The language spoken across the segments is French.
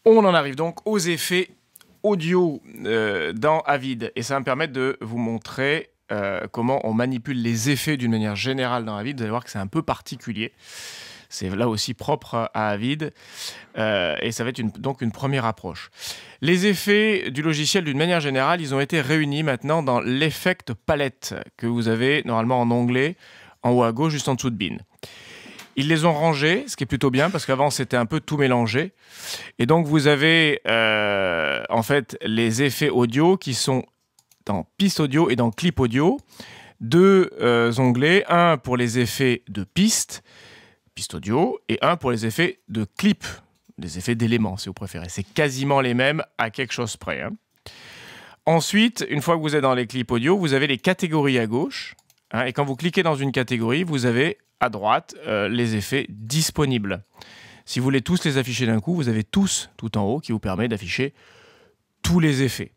On en arrive donc aux effets audio dans Avid. Et ça va me permettre de vous montrer comment on manipule les effets d'une manière générale dans Avid. Vous allez voir que c'est un peu particulier. C'est là aussi propre à Avid. Et ça va être donc une première approche. Les effets du logiciel, d'une manière générale, ils ont été réunis maintenant dans l'Effect Palette que vous avez normalement en onglet en haut à gauche, juste en dessous de Bin. Ils les ont rangés, ce qui est plutôt bien, parce qu'avant, c'était un peu tout mélangé. Et donc, vous avez en fait les effets audio qui sont dans piste audio et dans clip audio. Deux onglets, un pour les effets de piste audio, et un pour les effets de clip, les effets d'éléments, si vous préférez. C'est quasiment les mêmes à quelque chose près. Hein. Ensuite, une fois que vous êtes dans les clips audio, vous avez les catégories à gauche. Hein, et quand vous cliquez dans une catégorie, vous avez à droite les effets disponibles. Si vous voulez tous les afficher d'un coup, vous avez tous tout en haut qui vous permet d'afficher tous les effets.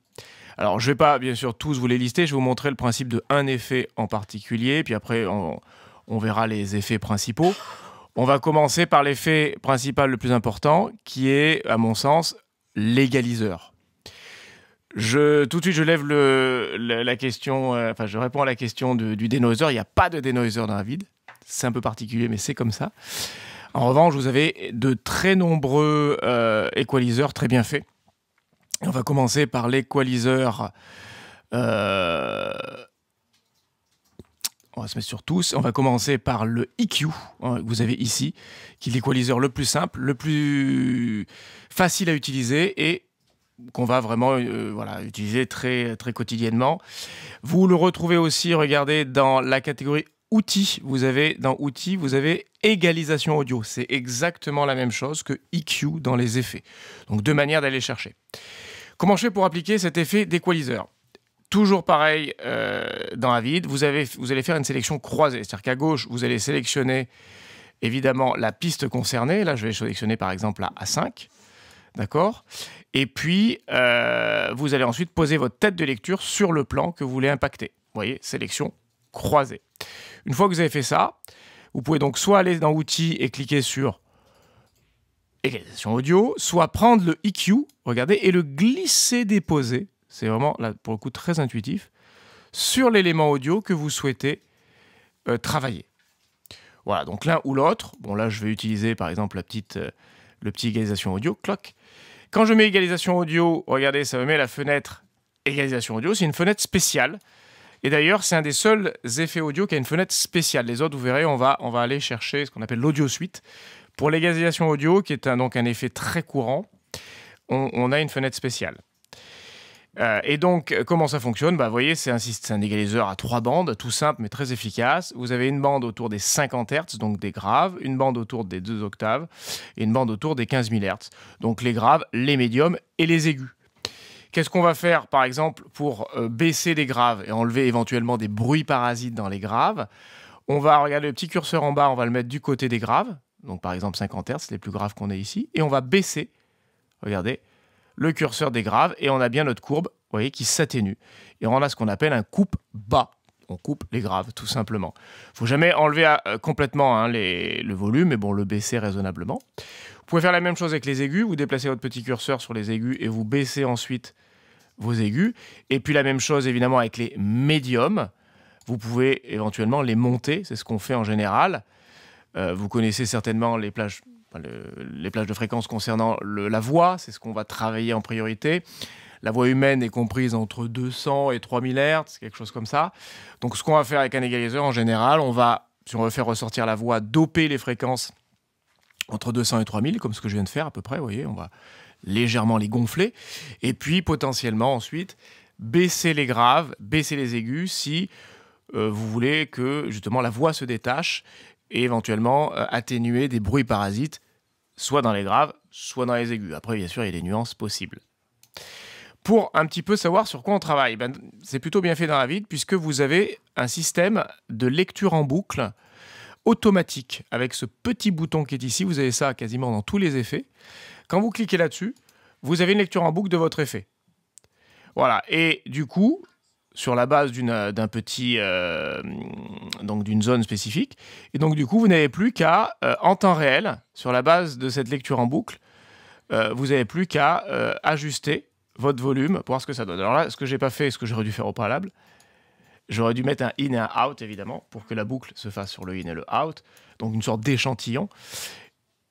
Alors, je ne vais pas, bien sûr, tous vous les lister. Je vais vous montrer le principe de un effet en particulier. Puis après, on verra les effets principaux. On va commencer par l'effet principal le plus important, qui est, à mon sens, l'égaliseur. Tout de suite, je lève la question, je réponds à la question du denoiser. Il n'y a pas de denoiser dans Avid. C'est un peu particulier, mais c'est comme ça. En revanche, vous avez de très nombreux equalizers très bien faits. On va commencer par l'equalizer. On va se mettre sur tous. On va commencer par le EQ, hein, que vous avez ici, qui est l'equalizer le plus simple, le plus facile à utiliser et qu'on va vraiment utiliser très, très quotidiennement. Vous le retrouvez aussi, regardez, dans la catégorie outils. Dans outils, vous avez égalisation audio. C'est exactement la même chose que EQ dans les effets. Donc, deux manières d'aller chercher. Comment je fais pour appliquer cet effet d'équalizer ? Toujours pareil dans Avid, vous allez faire une sélection croisée. C'est-à-dire qu'à gauche, vous allez sélectionner évidemment la piste concernée. Là, je vais sélectionner par exemple la A5. D'accord ? Et puis, vous allez ensuite poser votre tête de lecture sur le plan que vous voulez impacter. Vous voyez, sélection croisée. Une fois que vous avez fait ça, vous pouvez donc soit aller dans Outils et cliquer sur Égalisation audio, soit prendre le EQ, regardez, et le glisser-déposer. C'est vraiment, là, pour le coup, très intuitif, sur l'élément audio que vous souhaitez travailler. Voilà, donc l'un ou l'autre. Bon, là, je vais utiliser, par exemple, le petit égalisation audio, cloc. Quand je mets égalisation audio, regardez, ça me met la fenêtre égalisation audio. C'est une fenêtre spéciale. Et d'ailleurs, c'est un des seuls effets audio qui a une fenêtre spéciale. Les autres, vous verrez, on va aller chercher ce qu'on appelle l'audio suite. Pour l'égalisation audio, qui est donc un effet très courant, on a une fenêtre spéciale. Et donc, comment ça fonctionne ? Vous voyez, c'est un égaliseur à 3 bandes, tout simple mais très efficace. Vous avez une bande autour des 50 Hz, donc des graves, une bande autour des 2 octaves et une bande autour des 15 000 Hz. Donc les graves, les médiums et les aigus. Qu'est-ce qu'on va faire, par exemple, pour baisser les graves et enlever éventuellement des bruits parasites dans les graves ? On va regarder le petit curseur en bas, on va le mettre du côté des graves. Donc, par exemple, 50 Hz, c'est les plus graves qu'on ait ici. Et on va baisser, regardez, le curseur des graves. Et on a bien notre courbe, vous voyez, qui s'atténue. Et on a ce qu'on appelle un coupe bas. On coupe les graves, tout simplement. Il ne faut jamais enlever complètement le volume, mais bon, le baisser raisonnablement. Vous pouvez faire la même chose avec les aigus. Vous déplacez votre petit curseur sur les aigus et vous baissez ensuite vos aigus. Et puis la même chose, évidemment, avec les médiums. Vous pouvez éventuellement les monter. C'est ce qu'on fait en général. Vous connaissez certainement les plages de fréquence concernant la voix. C'est ce qu'on va travailler en priorité. La voix humaine est comprise entre 200 et 3000 Hz, quelque chose comme ça. Donc, ce qu'on va faire avec un égaliseur, en général, si on veut faire ressortir la voix, doper les fréquences entre 200 et 3000, comme ce que je viens de faire à peu près. Vous voyez, on va légèrement les gonfler. Et puis, potentiellement, ensuite, baisser les graves, baisser les aigus, si vous voulez que, justement, la voix se détache et éventuellement atténuer des bruits parasites, soit dans les graves, soit dans les aigus. Après, bien sûr, il y a des nuances possibles. Pour un petit peu savoir sur quoi on travaille, c'est plutôt bien fait dans Avid, puisque vous avez un système de lecture en boucle automatique. Avec ce petit bouton qui est ici, vous avez ça quasiment dans tous les effets. Quand vous cliquez là-dessus, vous avez une lecture en boucle de votre effet. Voilà, et du coup, sur la base d'une zone spécifique. Et donc, du coup, vous n'avez plus qu'à, en temps réel, sur la base de cette lecture en boucle, vous n'avez plus qu'à ajuster votre volume pour voir ce que ça donne. Alors là, ce que j'ai pas fait, ce que j'aurais dû faire au préalable, j'aurais dû mettre un in et un out, évidemment, pour que la boucle se fasse sur le in et le out. Donc, une sorte d'échantillon.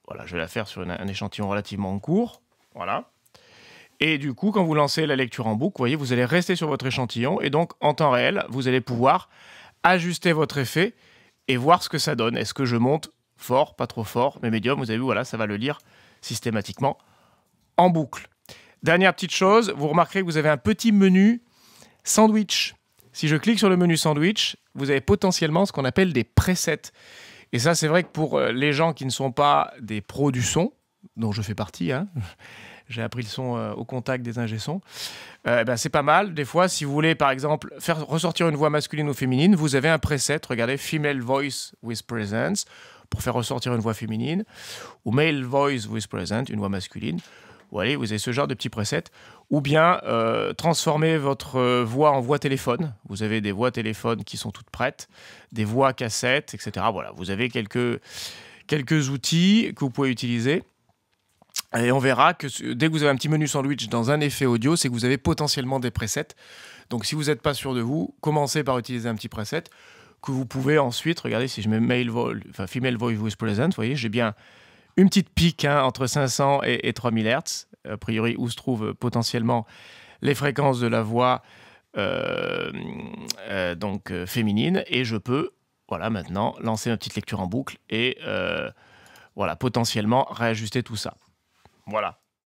Voilà, je vais la faire sur un échantillon relativement court. Voilà. Et du coup, quand vous lancez la lecture en boucle, vous voyez, vous allez rester sur votre échantillon. Et donc, en temps réel, vous allez pouvoir ajuster votre effet et voir ce que ça donne. Est-ce que je monte fort, pas trop fort, mais médium, vous avez vu, voilà, ça va le lire systématiquement en boucle. Dernière petite chose, vous remarquerez que vous avez un petit menu sandwich. Si je clique sur le menu sandwich, vous avez potentiellement ce qu'on appelle des presets. Et ça, c'est vrai que pour les gens qui ne sont pas des pros du son, dont je fais partie, hein, j'ai appris le son au contact des ingé-sons, ben, c'est pas mal. Des fois, si vous voulez, par exemple, faire ressortir une voix masculine ou féminine, vous avez un preset, regardez, Female Voice with Presence, pour faire ressortir une voix féminine, ou Male Voice with Presence, une voix masculine. Vous voyez, vous avez ce genre de petits presets. Ou bien transformer votre voix en voix téléphone. Vous avez des voix téléphone qui sont toutes prêtes, des voix cassettes, etc. Voilà, vous avez quelques outils que vous pouvez utiliser. Et on verra que dès que vous avez un petit menu sandwich dans un effet audio, c'est que vous avez potentiellement des presets. Donc si vous n'êtes pas sûr de vous, commencez par utiliser un petit preset que vous pouvez ensuite, regardez, si je mets Female Voice with Presence, vous voyez, j'ai bien une petite pique entre 500 et 3000 Hz, a priori où se trouvent potentiellement les fréquences de la voix féminine, et je peux, voilà, maintenant lancer une petite lecture en boucle et voilà, potentiellement réajuster tout ça. Voilà.